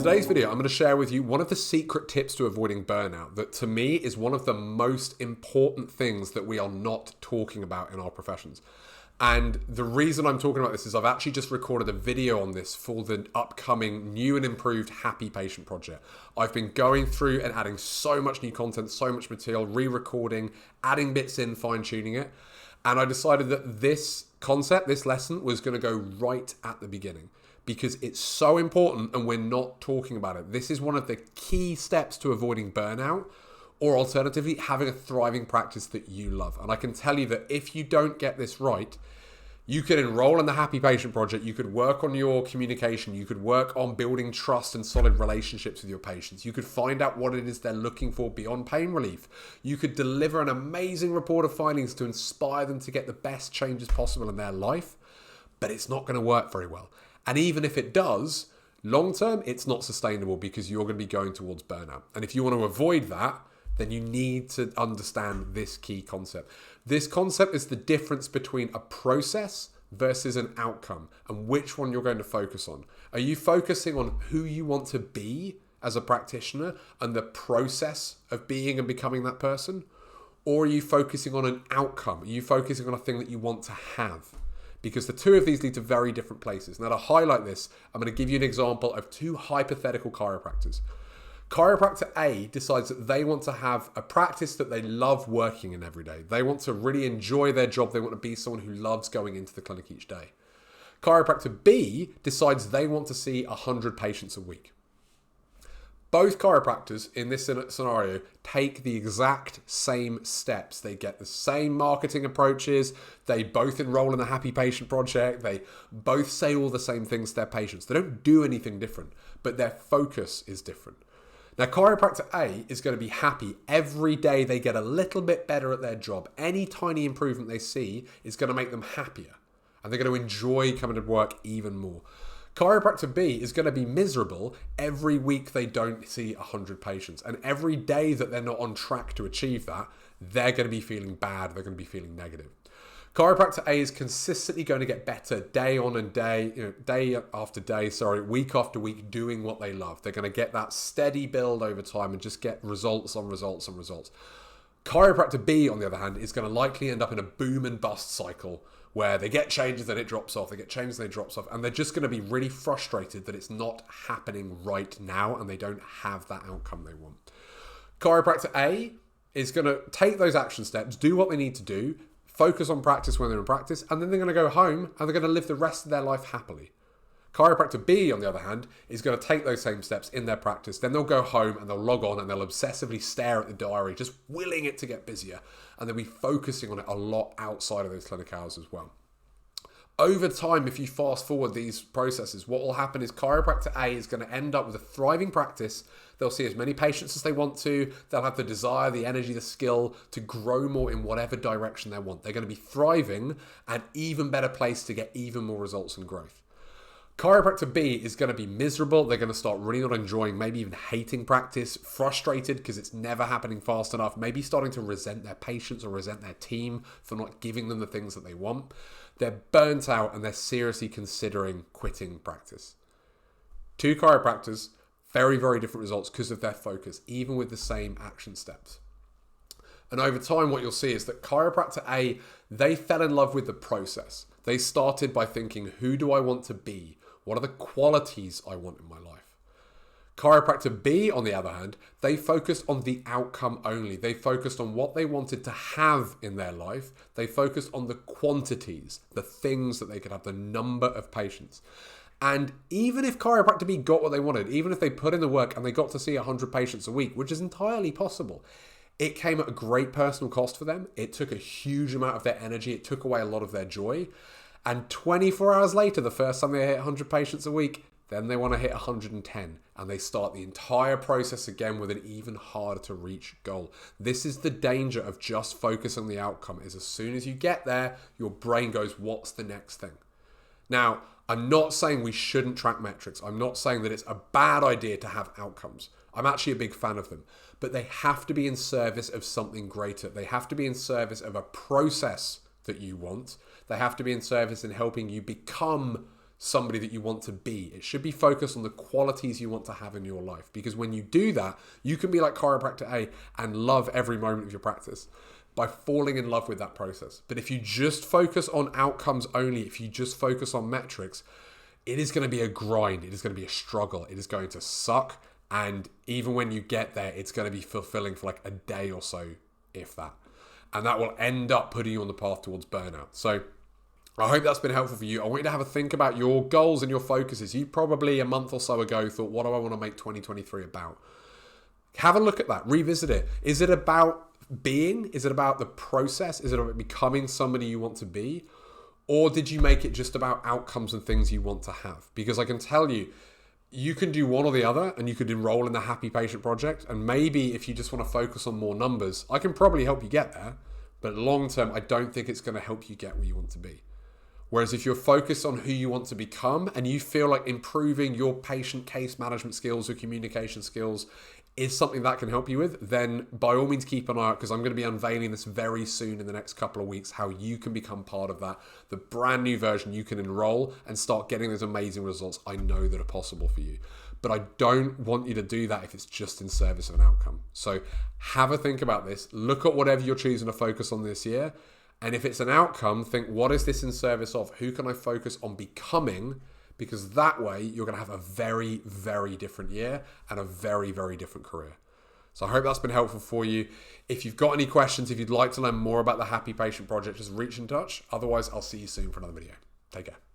today's video, I'm going to share with you one of the secret tips to avoiding burnout that to me is one of the most important things that we are not talking about in our professions. And the reason I'm talking about this is I've actually just recorded a video on this for the upcoming new and improved Happy Patient project. I've been going through and adding so much new content, so much material, re-recording, adding bits in, fine-tuning it. And I decided that this concept, this lesson, was going to go right at the beginning because it's so important and we're not talking about it. This is one of the key steps to avoiding burnout, or alternatively, having a thriving practice that you love. And I can tell you that if you don't get this right, you could enroll in the Happy Patient Project, you could work on your communication, you could work on building trust and solid relationships with your patients, you could find out what it is they're looking for beyond pain relief, you could deliver an amazing report of findings to inspire them to get the best changes possible in their life, but it's not going to work very well. And even if it does, long term, it's not sustainable because you're going to be going towards burnout. And if you want to avoid that, then you need to understand this key concept. This concept is the difference between a process versus an outcome and which one you're going to focus on. Are you focusing on who you want to be as a practitioner and the process of being and becoming that person? Or are you focusing on an outcome? Are you focusing on a thing that you want to have? Because the two of these lead to very different places. Now, to highlight this, I'm going to give you an example of two hypothetical chiropractors. Chiropractor A decides that they want to have a practice that they love working in every day. They want to really enjoy their job. They want to be someone who loves going into the clinic each day. Chiropractor B decides they want to see 100 patients a week. Both chiropractors in this scenario take the exact same steps. They get the same marketing approaches. They both enroll in the Happy Patient Project. They both say all the same things to their patients. They don't do anything different, but their focus is different. Now, chiropractor A is going to be happy every day they get a little bit better at their job. Any tiny improvement they see is going to make them happier, and they're going to enjoy coming to work even more. Chiropractor B is going to be miserable every week they don't see 100 patients, and every day that they're not on track to achieve that, they're going to be feeling bad, they're going to be feeling negative. Chiropractor A is consistently going to get better day on and day, day after day, week after week, doing what they love. They're going to get that steady build over time and just get results on results on results. Chiropractor B, on the other hand, is going to likely end up in a boom and bust cycle where they get changes, then it drops off, they get changes, then it drops off, and they're just going to be really frustrated that it's not happening right now and they don't have that outcome they want. Chiropractor A is going to take those action steps, do what they need to do, focus on practice when they're in practice, and then they're going to go home and they're going to live the rest of their life happily. Chiropractor B, on the other hand, is going to take those same steps in their practice. Then they'll go home and they'll log on and they'll obsessively stare at the diary, just willing it to get busier. And they'll be focusing on it a lot outside of those clinic hours as well. Over time, if you fast forward these processes, what will happen is chiropractor A is going to end up with a thriving practice. They'll see as many patients as they want to. They'll have the desire, the energy, the skill to grow more in whatever direction they want. They're going to be thriving and even better placed to get even more results and growth. Chiropractor B is going to be miserable. They're going to start really not enjoying, maybe even hating practice, frustrated because it's never happening fast enough, maybe starting to resent their patients or resent their team for not giving them the things that they want. They're burnt out and they're seriously considering quitting practice. Two chiropractors, very, very different results because of their focus, even with the same action steps. And over time, what you'll see is that chiropractor A, they fell in love with the process. They started by thinking, who do I want to be? What are the qualities I want in my life? Chiropractor B, on the other hand, they focused on the outcome only. They focused on what they wanted to have in their life. They focused on the quantities, the things that they could have, the number of patients. And even if chiropractor B got what they wanted, even if they put in the work and they got to see 100 patients a week, which is entirely possible, it came at a great personal cost for them. It took a huge amount of their energy. It took away a lot of their joy. And 24 hours later, the first time they hit 100 patients a week, then they want to hit 110. And they start the entire process again with an even harder to reach goal. This is the danger of just focusing on the outcome, is as soon as you get there, your brain goes, what's the next thing? Now, I'm not saying we shouldn't track metrics. I'm not saying that it's a bad idea to have outcomes. I'm actually a big fan of them. But they have to be in service of something greater. They have to be in service of a process that you want. They have to be in service in helping you become somebody that you want to be. It should be focused on the qualities you want to have in your life. Because when you do that, you can be like chiropractor A and love every moment of your practice by falling in love with that process. But if you just focus on outcomes only, if you just focus on metrics, it is going to be a grind. It is going to be a struggle. It is going to suck. And even when you get there, it's going to be fulfilling for like a day or so, if that. And that will end up putting you on the path towards burnout. So I hope that's been helpful for you. I want you to have a think about your goals and your focuses. You probably a month or so ago thought, what do I want to make 2023 about? Have a look at that. Revisit it. Is it about being? Is it about the process? Is it about becoming somebody you want to be? Or did you make it just about outcomes and things you want to have? Because I can tell you, you can do one or the other, and you could enroll in the Happy Patient Project. And maybe if you just want to focus on more numbers, I can probably help you get there. But long term, I don't think it's going to help you get where you want to be. Whereas if you're focused on who you want to become and you feel like improving your patient case management skills or communication skills is something that can help you with, then by all means keep an eye out, because I'm going to be unveiling this very soon in the next couple of weeks, how you can become part of that, the brand new version you can enroll and start getting those amazing results I know that are possible for you. But I don't want you to do that if it's just in service of an outcome. So have a think about this. Look at whatever you're choosing to focus on this year. And if it's an outcome, think, what is this in service of? Who can I focus on becoming? Because that way you're going to have a very, very different year and a very, very different career. So I hope that's been helpful for you. If you've got any questions, if you'd like to learn more about the Happy Patient Project, just reach in touch. Otherwise, I'll see you soon for another video. Take care.